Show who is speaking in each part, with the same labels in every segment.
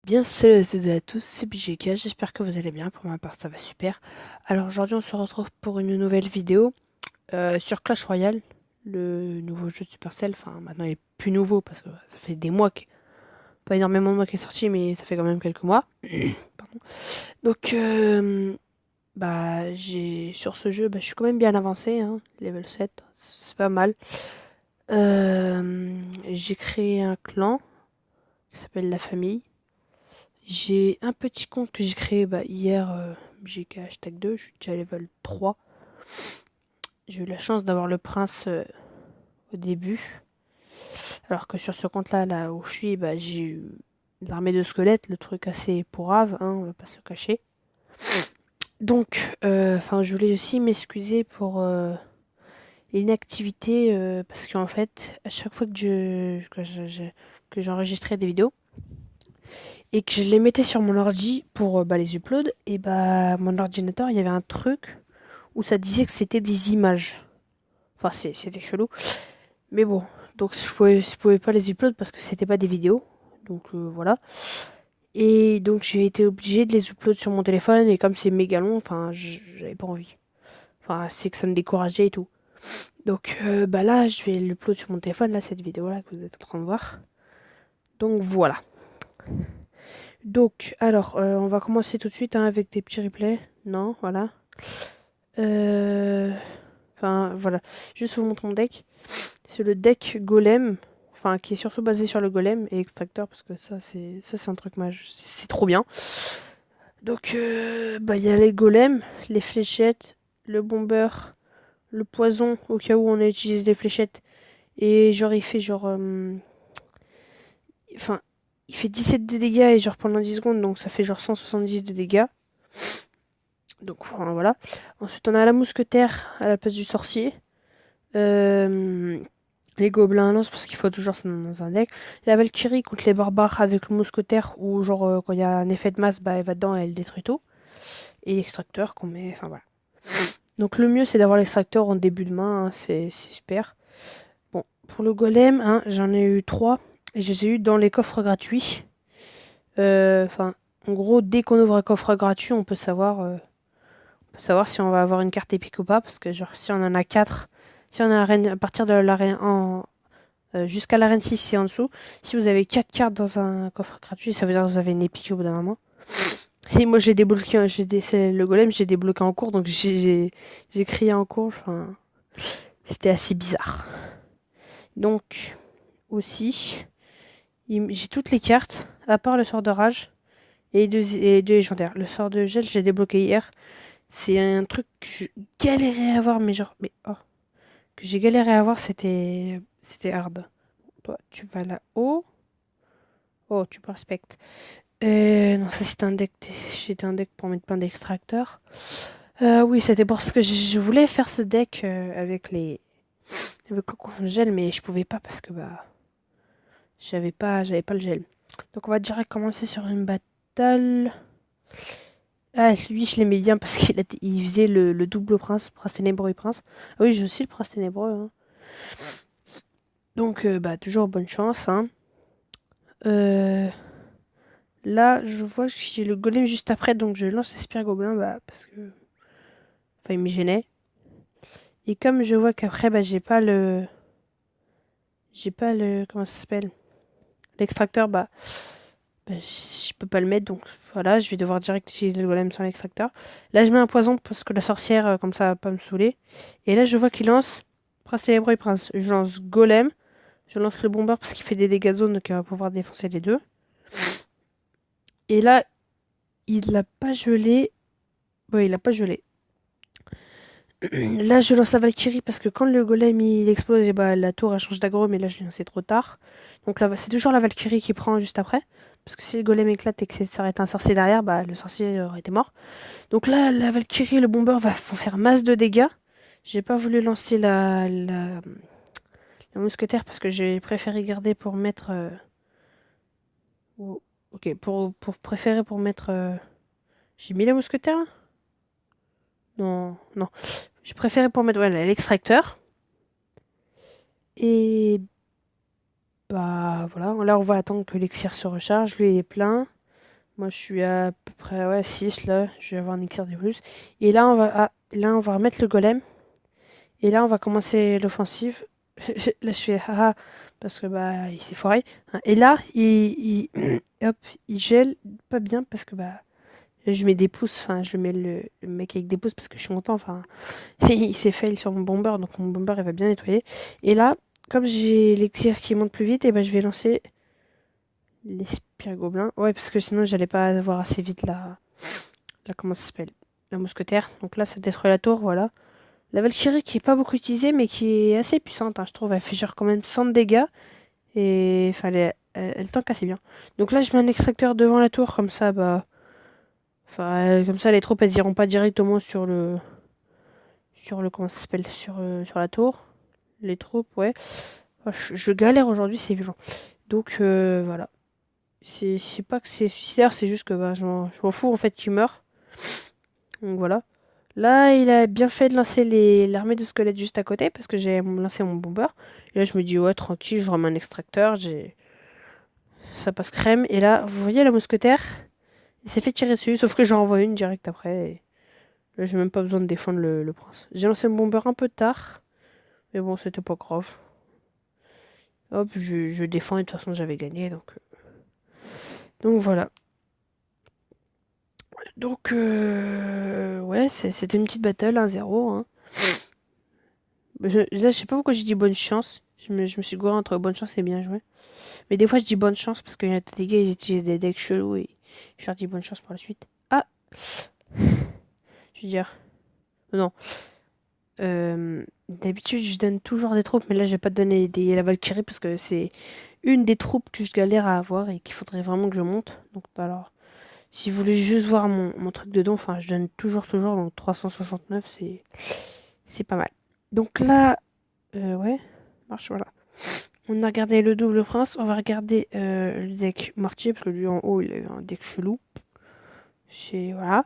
Speaker 1: Bien, salut à toutes et à tous, c'est BGK, j'espère que vous allez bien, pour ma part ça va super. Alors aujourd'hui on se retrouve pour une nouvelle vidéo sur Clash Royale, le nouveau jeu de Supercell. Enfin maintenant il est plus nouveau parce que ça fait des mois, pas énormément de mois qu'il est sorti, mais ça fait quand même quelques mois. Pardon. Donc j'ai sur ce jeu, je suis quand même bien avancé, hein, level 7, c'est pas mal. J'ai créé un clan qui s'appelle La Famille. J'ai un petit compte que j'ai créé hier, BGK hashtag 2, je suis déjà level 3. J'ai eu la chance d'avoir le prince au début. Alors que sur ce compte-là, là où je suis, j'ai eu l'armée de squelettes, le truc assez pourrave, hein, on va pas se cacher. Donc, je voulais aussi m'excuser pour l'inactivité, parce qu'en fait, à chaque fois que j'enregistrais des vidéos, et que je les mettais sur mon ordi pour les uploads, et mon ordinateur, il y avait un truc où ça disait que c'était des images. Enfin, c'était chelou. Mais bon, donc je pouvais pas les upload parce que c'était pas des vidéos. Donc voilà. Et donc j'ai été obligé de les upload sur mon téléphone. Et comme c'est méga long, enfin, j'avais pas envie. Enfin, c'est que ça me décourageait et tout. Donc là, je vais l'upload sur mon téléphone, là, cette vidéo-là que vous êtes en train de voir. Donc voilà. Donc, alors, on va commencer tout de suite, hein, avec des petits replays. Non, voilà. Euh... Enfin, voilà. Juste vous montre mon deck. C'est le deck Golem, enfin qui est surtout basé sur le Golem et Extracteur parce que ça c'est un truc mage, c'est trop bien. Donc il y a les golems, les fléchettes, le bomber, le poison au cas où on utilise des fléchettes et genre il fait enfin il fait 17 de dégâts et genre pendant 10 secondes donc ça fait genre 170 de dégâts. Donc enfin, voilà. Ensuite on a la mousquetaire à la place du sorcier. Euh, les gobelins à lance parce qu'il faut toujours ça dans un deck. La Valkyrie contre les barbares avec le mousquetaire où genre quand il y a un effet de masse, elle va dedans et elle détruit tout. Et l'extracteur qu'on met, enfin voilà. Donc le mieux c'est d'avoir l'extracteur en début de main, hein, c'est super. Bon, pour le golem, hein, j'en ai eu 3 et je les ai eu dans les coffres gratuits. Enfin, en gros, dès qu'on ouvre un coffre gratuit, on peut savoir si on va avoir une carte épique ou pas parce que genre si on en a 4, si on a l'arène à partir de l'arène en jusqu'à l'arène 6 et en dessous. Si vous avez 4 cartes dans un coffre gratuit, ça veut dire que vous avez une épique au bout d'un moment. Et moi j'ai débloqué, c'est le golem, j'ai débloqué en cours, donc j'ai crié en cours. Enfin, c'était assez bizarre. Donc aussi, j'ai toutes les cartes, à part le sort de rage et deux légendaires. Le sort de gel, j'ai débloqué hier. C'est un truc que je galérais à avoir, mais que j'ai galéré à avoir, c'était hard. Toi, tu vas là-haut. Oh, tu me respectes. Non, ça c'était un deck. C'était un deck pour mettre plein d'extracteurs. Oui, c'était parce que je voulais faire ce deck avec le cochon gel, mais je pouvais pas parce que j'avais pas le gel. Donc on va direct commencer sur une battle. Ah, lui je l'aimais bien parce il faisait le double prince ténébreux et prince. Ah oui, j'ai aussi le prince ténébreux, hein. Donc toujours bonne chance, hein. Euh, Là, je vois que j'ai le golem juste après, donc je lance Espire Gobelin, parce que. Enfin, il me gênait. Et comme je vois qu'après, j'ai pas le. J'ai pas le. Comment ça s'appelle? L'extracteur, je peux pas le mettre, donc voilà, je vais devoir direct utiliser le golem sans l'extracteur. Là, je mets un poison parce que la sorcière, comme ça, va pas me saouler. Et là, je vois qu'il lance Prince Ténébreux et Prince. Je lance Golem, je lance le bombeur parce qu'il fait des dégâts de zone, donc il va pouvoir défoncer les deux. Et là, il l'a pas gelé. Ouais, il a pas gelé. Là, je lance la Valkyrie parce que quand le golem il explose, la tour elle change d'aggro, mais là je l'ai lancé trop tard. Donc là, c'est toujours la Valkyrie qui prend juste après. Parce que si le golem éclate et que ça aurait été un sorcier derrière, le sorcier aurait été mort. Donc là, la Valkyrie et le bomber vont faire masse de dégâts. J'ai pas voulu lancer la mousquetaire parce que j'ai préféré garder pour mettre. Ok, pour préférer pour mettre. J'ai mis la mousquetaire là. Non, non. J'ai préféré pour mettre l'extracteur. Et voilà, là on va attendre que l'élixir se recharge, lui il est plein. Moi, je suis à peu près ouais, 6 là. Je vais avoir un éclair de plus. Et là, on va remettre le golem. Et là, on va commencer l'offensive. Là, je fais haha parce que bah il s'est foiré. Hein. Et là, hop, il gèle pas bien parce que bah je mets des pouces. Enfin, je mets le mec avec des pouces parce que je suis content. Enfin, il s'est fail sur mon bomber, donc mon bomber il va bien nettoyer. Et là, comme j'ai l'élixir qui monte plus vite, et ben je vais lancer les spires gobelins. Ouais, parce que sinon j'allais pas avoir assez vite la comment ça s'appelle? La mousquetaire. Donc là, ça détruit la tour, voilà. La Valkyrie qui est pas beaucoup utilisée, mais qui est assez puissante, hein, je trouve. Elle fait genre quand même 100 de dégâts. Et enfin, elle tank assez bien. Donc là, je mets un extracteur devant la tour, comme ça, bah. Enfin, comme ça, les troupes, elles iront pas directement sur le. Sur le. Comment ça s'appelle? Sur la tour. Les troupes, ouais. Oh, je galère aujourd'hui, c'est violent. Donc voilà. C'est pas que c'est suicidaire, c'est juste que bah, je m'en fous en fait qu'il meure. Donc voilà. Là, il a bien fait de lancer l'armée de squelettes juste à côté parce que j'ai lancé mon bomber. Et là, je me dis, ouais, tranquille, je remets un extracteur, ça passe crème. Et là, vous voyez la mousquetaire? Il s'est fait tirer dessus, sauf que j'en envoie une direct après. Et là, j'ai même pas besoin de défendre le prince. J'ai lancé mon bomber un peu tard, mais bon, c'était pas grave. Hop, je défends et de toute façon, j'avais gagné, donc voilà. Donc, ouais, c'était une petite battle, 1-0. Hein. Là, je sais pas pourquoi j'ai dit bonne chance. Je me suis gouré entre bonne chance et bien joué. Mais des fois, je dis bonne chance parce qu'il y a des gars, ils utilisent des decks chelous et je leur dis bonne chance pour la suite. Ah, je veux dire, non. D'habitude, je donne toujours des troupes, mais là, je vais pas te donner la Valkyrie parce que c'est une des troupes que je galère à avoir et qu'il faudrait vraiment que je monte. Donc, alors, si vous voulez juste voir mon truc de don, enfin, je donne toujours, donc 369, c'est pas mal. Donc là, ouais, marche, voilà. On a regardé le double prince, on va regarder le deck mortier, parce que lui en haut, il a un deck chelou. Voilà.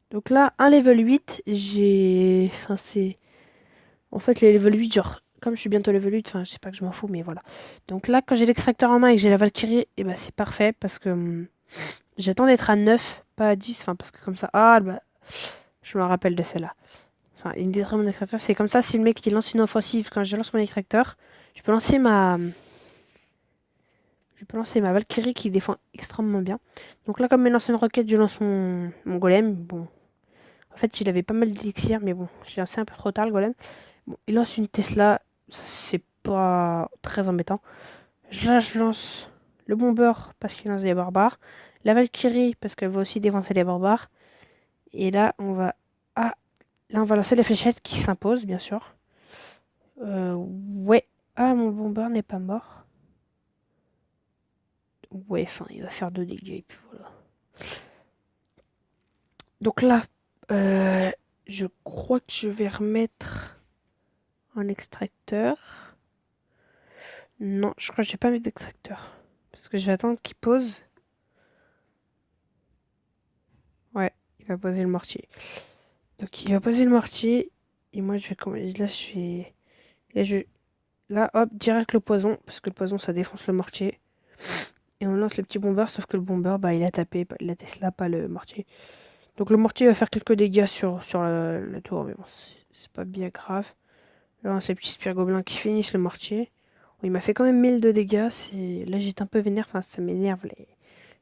Speaker 1: Donc là, un level 8, j'ai. Enfin, c'est. En fait, les level 8, genre, comme je suis bientôt level 8, enfin, je sais pas que je m'en fous, mais voilà. Donc là, quand j'ai l'extracteur en main et que j'ai la Valkyrie, et bah, c'est parfait, parce que j'attends d'être à 9, pas à 10, enfin, parce que comme ça. Ah, bah, je me rappelle de celle-là. Enfin, il me détruit mon extracteur. C'est comme ça, si le mec il lance une offensive, quand je lance mon extracteur, je peux lancer ma. Je peux lancer ma Valkyrie qui défend extrêmement bien. Donc là, comme il lance une roquette, je lance mon golem. Bon, en fait, il avait pas mal d'élixir, mais bon, j'ai lancé un peu trop tard le golem. Bon, il lance une Tesla, c'est pas très embêtant. Là, je lance le bomber parce qu'il lance des barbares. La Valkyrie parce qu'elle va aussi défoncer les barbares. Et là, Ah, là, on va lancer les fléchettes qui s'imposent, bien sûr. Ouais. Ah, mon bomber n'est pas mort. Ouais, enfin, il va faire 2 dégâts et puis voilà. Donc là, euh, je crois que je vais remettre un extracteur. Non, je crois que je vais pas mettre d'extracteur. Parce que je vais attendre qu'il pose. Ouais, il va poser le mortier. Donc il va poser le mortier. Et moi, je vais... Là, je vais... Là, Là, hop, direct le poison. Parce que le poison, ça défonce le mortier. Et on lance le petit bomber. Sauf que le bomber, bah, il a tapé la Tesla, pas le mortier. Donc le mortier va faire quelques dégâts sur la tour. Mais bon, c'est pas bien grave. Là, on a ces petits spires gobelins qui finissent le mortier. Il m'a fait quand même 1000 de dégâts. Là, j'étais un peu vénère. Enfin, ça m'énerve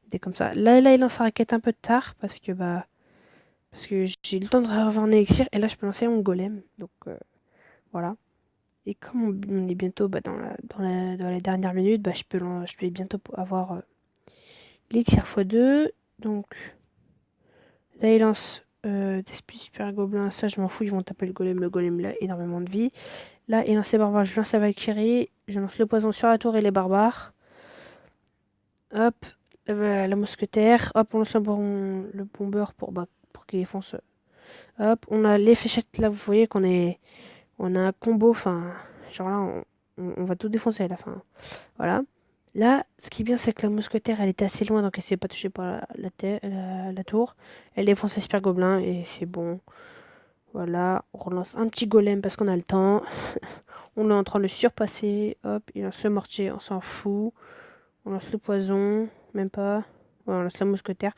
Speaker 1: des comme ça. Là, il lance sa raquette un peu tard parce que j'ai eu le temps de avoir un élixir. Et là, je peux lancer mon golem. Donc, voilà. Et comme on est bientôt bah, dans la dernière minute, bah, je vais bientôt avoir l'élixir x2. Donc, là, il lance des super gobelins. Ça, je m'en fous. Ils vont taper le golem. Le golem, là, énormément de vie. Là, il lance les barbares. Je lance la Valkyrie. Je lance le poison sur la tour et les barbares. Hop, la mousquetaire. Hop, on lance le bomber pour qu'il défonce. Hop, on a les fléchettes là, vous voyez on a un combo, enfin, genre là, on va tout défoncer à la fin. Voilà. Là, ce qui est bien, c'est que la mousquetaire, elle était assez loin, donc elle s'est pas touchée par la tour. Elle défonce les super gobelins et c'est bon. Voilà, on relance un petit golem parce qu'on a le temps. On est en train de le surpasser. Hop, il lance le mortier, on s'en fout. On lance le poison, même pas. Ouais, on lance la mousquetaire.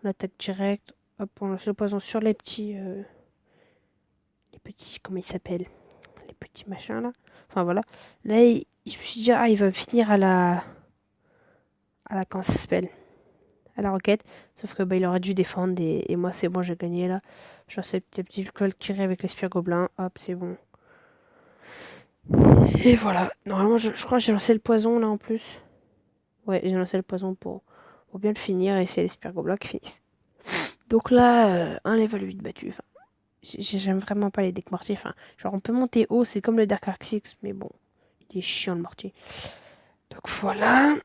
Speaker 1: On attaque direct. Hop, on lance le poison sur les petits. Les petits. Comment ils s'appellent? Les petits machins là. Enfin voilà. Là, je me suis dit, ah, il va finir à la. À la. Comment ça s'appelle? À la roquette. Sauf que bah, il aurait dû défendre et moi, c'est bon, j'ai gagné là. Genre, ces petits Valkyrie avec les spires gobelins. Hop, c'est bon. Et voilà. Normalement, je crois que j'ai lancé le poison là en plus. Ouais, j'ai lancé le poison pour bien le finir et c'est les spires gobelins qui finissent. Donc là, un level 8 battu. Enfin, j'aime vraiment pas les decks mortiers. Enfin, genre, on peut monter haut, c'est comme le Dark Arc 6, mais bon, il est chiant le mortier. Donc voilà.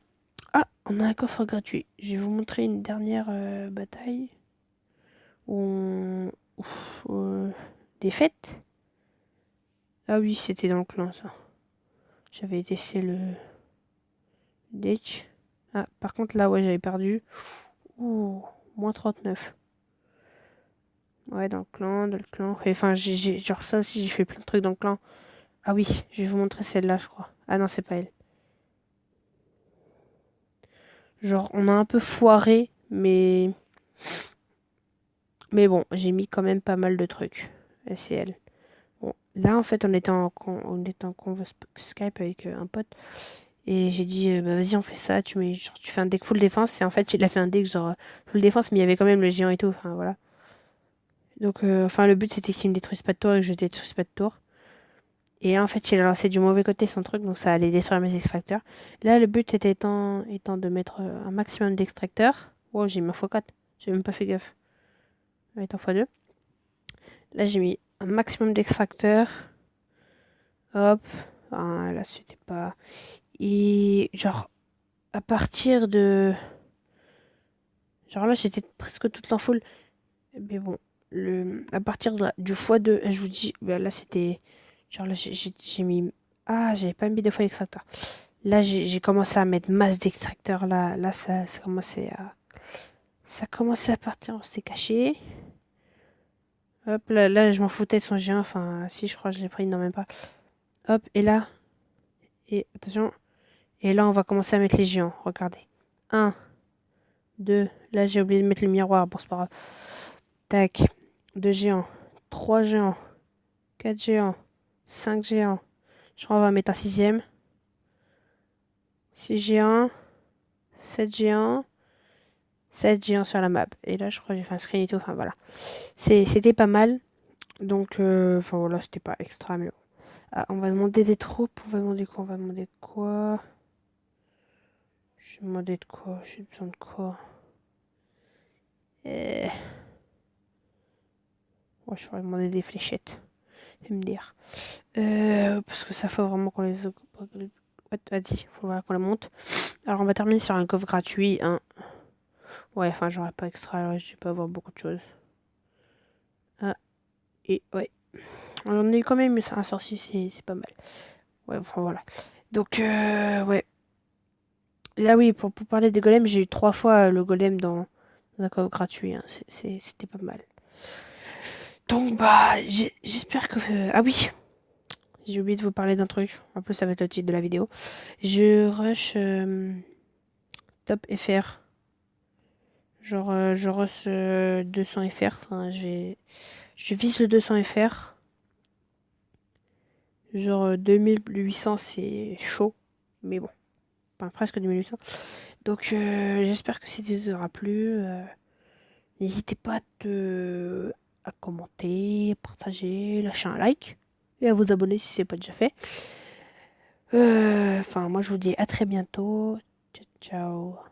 Speaker 1: Ah, on a un coffre gratuit. Je vais vous montrer une dernière bataille. Où on... Ouf, défaite. Ah oui, c'était dans le clan ça. J'avais testé le Ditch. Ah, par contre là, ouais, j'avais perdu. Ouh, moins 39. Ouais, dans le clan, dans le clan. Enfin, genre ça aussi, j'ai fait plein de trucs dans le clan. Ah oui, je vais vous montrer celle-là, je crois. Ah non, c'est pas elle. Genre, on a un peu foiré, mais bon, j'ai mis quand même pas mal de trucs. Et c'est elle. Bon, là, en fait, on était en convo Skype avec un pote. Et j'ai dit, bah vas-y, on fait ça. Tu fais un deck full défense. Et en fait, il a fait un deck genre full défense, mais il y avait quand même le géant et tout. Enfin, voilà. Donc, enfin, le but, c'était qu'il me détruise pas de tour et que je détruise pas de tour. Et là, en fait, il a lancé du mauvais côté son truc, donc ça allait détruire mes extracteurs. Là, le but étant de mettre un maximum d'extracteurs. Wow, j'ai mis un x4. J'ai même pas fait gaffe. Ça va être en x2. Là, j'ai mis un maximum d'extracteurs. Hop. Ah, là, c'était pas. Et genre, à partir de. Genre là, j'étais presque toute en full. Mais bon, à partir du x2, je vous dis, bah, là, c'était. Genre là, j'ai mis. Ah, j'avais pas mis de fois extracteur. Là, j'ai commencé à mettre masse d'extracteurs. Là, ça commençait à partir. On s'était caché. Hop, là, je m'en foutais de son géant. Enfin, si, je crois que je l'ai pris. Non, même pas. Hop, et là. Et attention. Et là, on va commencer à mettre les géants. Regardez. Un, 2. Là, j'ai oublié de mettre le miroir. Bon, c'est pas grave. Tac. 2 géants. 3 géants. 4 géants. 5 géants. Je crois qu'on va mettre un sixième. 6 géants. 7 géants. 7 géants sur la map. Et là, je crois que j'ai fait un screen et tout. Enfin, voilà. C'était pas mal. Donc, enfin, voilà, c'était pas extra, mais bon. Ah, on va demander des troupes. On va demander quoi? On va demander quoi? Je vais demander de quoi? J'ai besoin de quoi? Euh... Ouais, je pourrais demander des fléchettes. MDR. Parce que ça fait vraiment qu'on les. Vas-y, faut voir qu'on la monte. Alors, on va terminer sur un coffre gratuit. Hein. Ouais, enfin, j'aurais pas extra. Je vais pas avoir beaucoup de choses. Ah, et ouais. J'en ai eu quand même, mais c'est un sorcier, c'est pas mal. Ouais, enfin, voilà. Donc, ouais. Là, oui, pour parler des golems, j'ai eu 3 fois le golem dans un coffre gratuit. Hein. C'était pas mal. Donc, bah, j'espère que. Ah oui, j'ai oublié de vous parler d'un truc. En plus, ça va être le titre de la vidéo. Je rush top FR. Genre, je rush 200 FR. Enfin, je vise le 200 FR. Genre, 2800, c'est chaud. Mais bon, enfin, presque 2800. Donc, j'espère que cette vidéo vous aura plu. N'hésitez pas à commenter, partager, lâcher un like. Et à vous abonner si ce n'est pas déjà fait. Enfin, moi, je vous dis à très bientôt. Ciao, ciao.